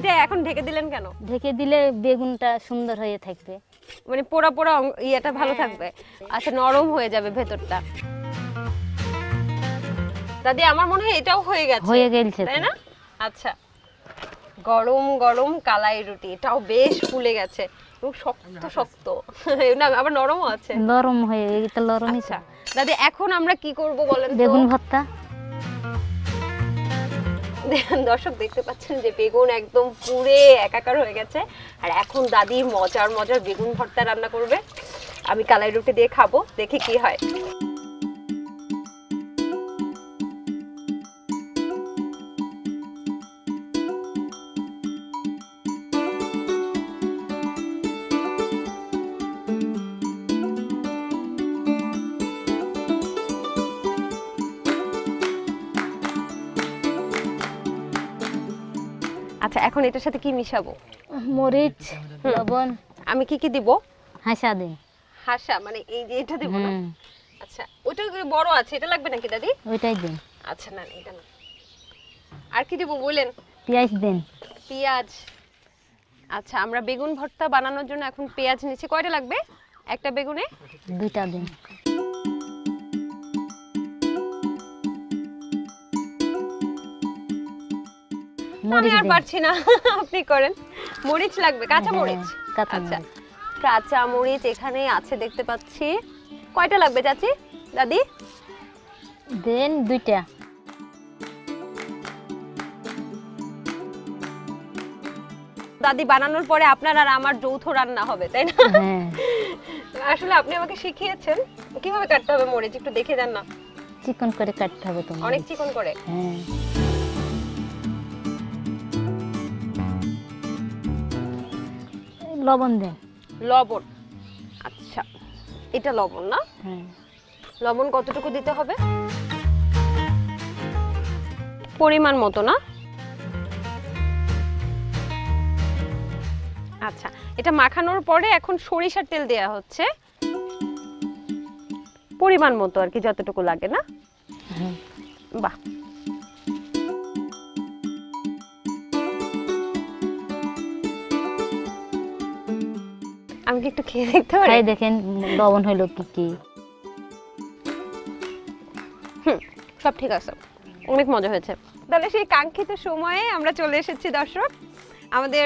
এইটা এখন ঢেকে দিলেন কেন? ঢেকে দিলে বেগুনটা সুন্দর হয়ে থাকবে, মানে পোড়া পোড়া ইয়েটা ভালো থাকবে। আচ্ছা, নরম হয়ে যাবে ভেতরটা। দাদি আমার মনে হয় এটাও হয়ে গেছে, হয়ে গেছে তাই না? আচ্ছা, গরম গরম কালাই রুটি, এটাও বেশ ফুলে গেছে এবং শক্ত শক্ত না, আবার নরমও আছে। নরম হয়ে এটা নরমই। আচ্ছা দাদি, এখন আমরা কি করব বলেন তো? বেগুন ভর্তা। দর্শক দেখতে পাচ্ছেন যে বেগুন একদম পুড়ে একাকার হয়ে গেছে, আর এখন দাদি মজার মজার বেগুন ভর্তা রান্না করবে। আমি কালাই রুটি দিয়ে খাবো, দেখি কি হয়। আচ্ছা, এখন এটার সাথে কি মিশাবো? মরিচ, লবণ। আমি কি কি দিব? হাসা দিন। হাসা মানে এই যে এটা দেব না? আচ্ছা, ওটা বড় আছে, এটা লাগবে নাকি দাদি? ওইটাই দিন। আচ্ছা, না এটা না। আর কি দেব বলেন? পেঁয়াজ দিন। পেঁয়াজ। আচ্ছা, আমরা বেগুন ভর্তা বানানোর জন্য এখন পেঁয়াজ নিচ্ছি। কয়টা লাগবে একটা বেগুনে? 2টা দিন। আমি আর পারছি না, আপনি করেন। মরিচ লাগবে, কাঁচা মরিচ? কাঁচা আচ্ছা, মরিচ। কাঁচা মরিচ এখানে আছে দেখতে পাচ্ছি। কয়টা লাগবে চাচি, দাদি? দেন 2টা। দাদি বানানোর পরে আপনার আর আমার যৌথ রান্না হবে, তাই না? হ্যাঁ, আসলে আপনি আমাকে শিখিয়েছেন কিভাবে কাটতে হবে মরিচ, একটু দেখে দেন না। চিকন করে কাটতে হবে তোমার। অনেক চিকন করে? হ্যাঁ। লবণ দেন। লবণ। আচ্ছা, এটা লবণ না? হ্যাঁ। লবণ কতটুকু দিতে হবে? পরিমাণ মতো না? আচ্ছা, এটা মাখানোর পরে এখন সরিষার তেল দেয়া হচ্ছে পরিমাণ মতো আর কি, যতটুকু লাগে না? হ্যাঁ। বাহ, আমি কি একটু খেয়ে দেখতে পারি? খাই দেখেন লবণ হইলো কি কি। সব ঠিক আছে, অনেক মজা হয়েছে। তাহলে সেই কাঙ্ক্ষিত সময়ে আমরা চলে এসেছি দর্শক। আমাদের